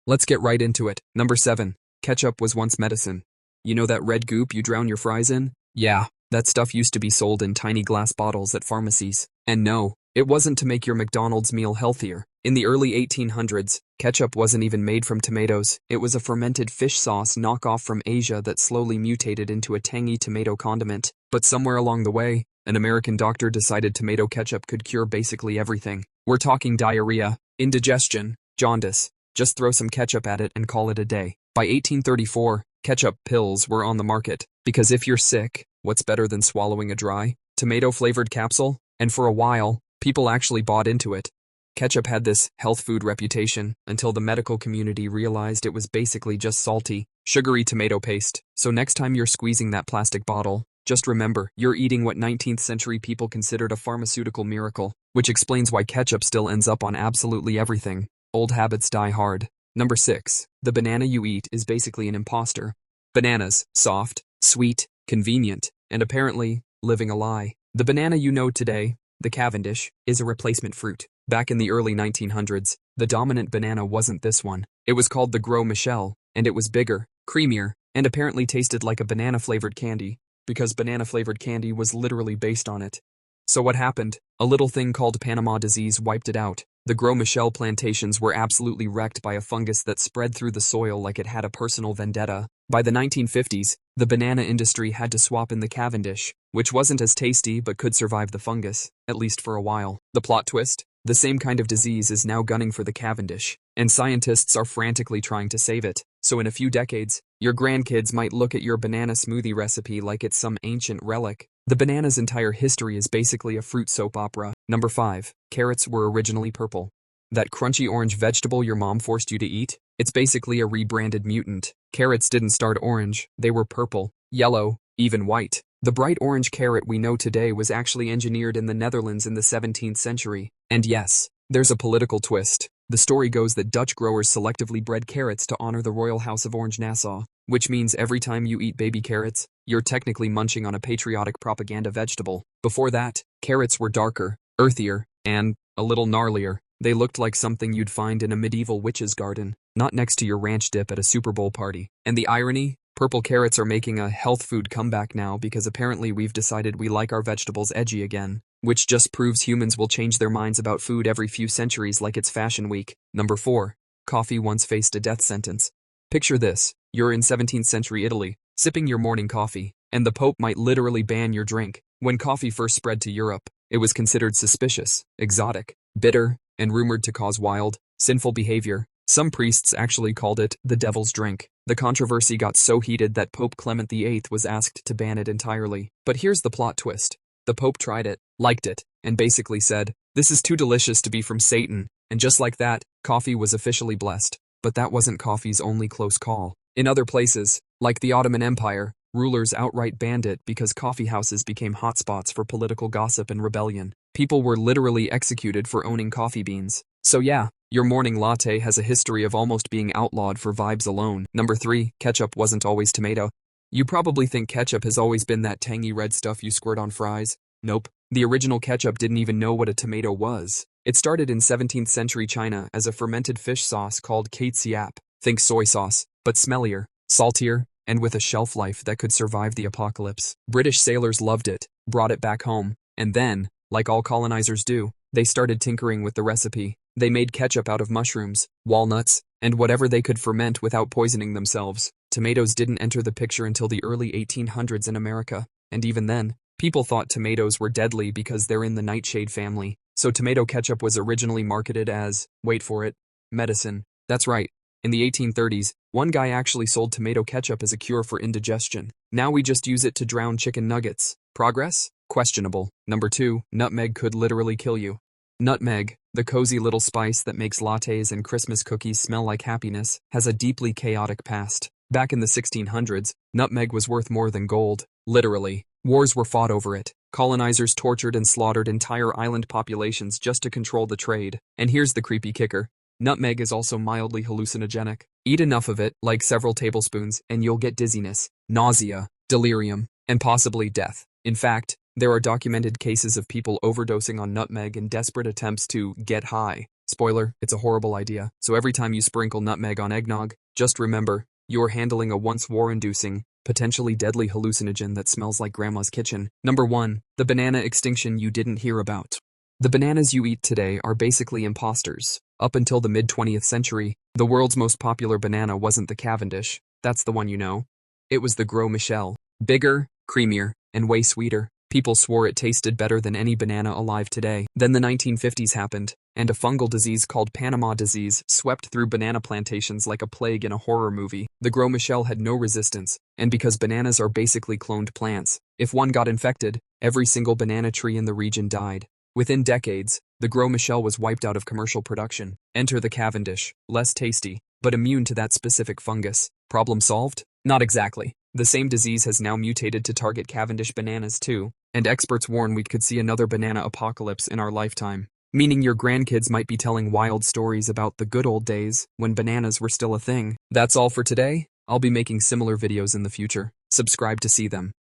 Let's get right into it. Number 7. Ketchup was once medicine. You know that red goop you drown your fries in? Yeah, that stuff used to be sold in tiny glass bottles at pharmacies. And no, it wasn't to make your McDonald's meal healthier. In the early 1800s, ketchup wasn't even made from tomatoes. It was a fermented fish sauce knockoff from Asia that slowly mutated into a tangy tomato condiment. But somewhere along the way, an American doctor decided tomato ketchup could cure basically everything. We're talking diarrhea, indigestion, jaundice. Just throw some ketchup at it and call it a day. By 1834, ketchup pills were on the market, because if you're sick, what's better than swallowing a dry, tomato-flavored capsule? And for a while, people actually bought into it. Ketchup had this health food reputation until the medical community realized it was basically just salty, sugary tomato paste. So next time you're squeezing that plastic bottle, just remember, you're eating what 19th century people considered a pharmaceutical miracle, which explains why ketchup still ends up on absolutely everything. Old habits die hard. Number 6. The banana you eat is basically an impostor. Bananas, soft, sweet, convenient, and apparently, living a lie. The banana you know today, the Cavendish, is a replacement fruit. Back in the early 1900s, the dominant banana wasn't this one. It was called the Gros Michel, and it was bigger, creamier, and apparently tasted like a banana-flavored candy, because banana-flavored candy was literally based on it. So what happened? A little thing called Panama disease wiped it out. The Gros Michel plantations were absolutely wrecked by a fungus that spread through the soil like it had a personal vendetta. By the 1950s, the banana industry had to swap in the Cavendish, which wasn't as tasty but could survive the fungus, at least for a while. The plot twist? The same kind of disease is now gunning for the Cavendish, and scientists are frantically trying to save it. So in a few decades, your grandkids might look at your banana smoothie recipe like it's some ancient relic. The banana's entire history is basically a fruit soap opera. Number 5. Carrots were originally purple. That crunchy orange vegetable your mom forced you to eat? It's basically a rebranded mutant. Carrots didn't start orange, they were purple, yellow, even white. The bright orange carrot we know today was actually engineered in the Netherlands in the 17th century. And yes, there's a political twist. The story goes that Dutch growers selectively bred carrots to honor the royal house of Orange-Nassau, which means every time you eat baby carrots, you're technically munching on a patriotic propaganda vegetable. Before that, carrots were darker, earthier, and a little gnarlier. They looked like something you'd find in a medieval witch's garden, not next to your ranch dip at a Super Bowl party. And the irony? Purple carrots are making a health food comeback now because apparently we've decided we like our vegetables edgy again, which just proves humans will change their minds about food every few centuries like it's fashion week. Number 4. Coffee once faced a death sentence. Picture this, you're in 17th century Italy, sipping your morning coffee, and the Pope might literally ban your drink. When coffee first spread to Europe, it was considered suspicious, exotic, bitter, and rumored to cause wild, sinful behavior. Some priests actually called it the devil's drink. The controversy got so heated that Pope Clement VIII was asked to ban it entirely. But here's the plot twist. The Pope tried it, liked it, and basically said, "This is too delicious to be from Satan," and just like that, coffee was officially blessed. But that wasn't coffee's only close call. In other places, like the Ottoman Empire, rulers outright banned it because coffee houses became hotspots for political gossip and rebellion. People were literally executed for owning coffee beans. So yeah, your morning latte has a history of almost being outlawed for vibes alone. Number 3. Ketchup wasn't always tomato. You probably think ketchup has always been that tangy red stuff you squirt on fries. Nope. The original ketchup didn't even know what a tomato was. It started in 17th century China as a fermented fish sauce called ketchup. Think soy sauce, but smellier, saltier, and with a shelf life that could survive the apocalypse. British sailors loved it, brought it back home, and then, like all colonizers do, they started tinkering with the recipe. They made ketchup out of mushrooms, walnuts, and whatever they could ferment without poisoning themselves. Tomatoes didn't enter the picture until the early 1800s in America, and even then, people thought tomatoes were deadly because they're in the nightshade family. So tomato ketchup was originally marketed as, wait for it, medicine. That's right. In the 1830s, one guy actually sold tomato ketchup as a cure for indigestion. Now we just use it to drown chicken nuggets. Progress? Questionable. Number 2. Nutmeg could literally kill you. Nutmeg, the cozy little spice that makes lattes and Christmas cookies smell like happiness, has a deeply chaotic past. Back in the 1600s, nutmeg was worth more than gold. Literally. Wars were fought over it. Colonizers tortured and slaughtered entire island populations just to control the trade. And here's the creepy kicker. Nutmeg is also mildly hallucinogenic. Eat enough of it, like several tablespoons, and you'll get dizziness, nausea, delirium, and possibly death. In fact, there are documented cases of people overdosing on nutmeg in desperate attempts to get high. Spoiler, it's a horrible idea. So every time you sprinkle nutmeg on eggnog, just remember, you're handling a once war-inducing, potentially deadly hallucinogen that smells like grandma's kitchen. Number 1. The banana extinction you didn't hear about. The bananas you eat today are basically imposters. Up until the mid-20th century, the world's most popular banana wasn't the Cavendish. That's the one you know. It was the Gros Michel. Bigger, creamier, and way sweeter. People swore it tasted better than any banana alive today. Then the 1950s happened, and a fungal disease called Panama disease swept through banana plantations like a plague in a horror movie. The Gros Michel had no resistance, and because bananas are basically cloned plants, if one got infected, every single banana tree in the region died. Within decades, the Gros Michel was wiped out of commercial production. Enter the Cavendish, less tasty, but immune to that specific fungus. Problem solved? Not exactly. The same disease has now mutated to target Cavendish bananas too, and experts warn we could see another banana apocalypse in our lifetime. Meaning your grandkids might be telling wild stories about the good old days when bananas were still a thing. That's all for today. I'll be making similar videos in the future. Subscribe to see them.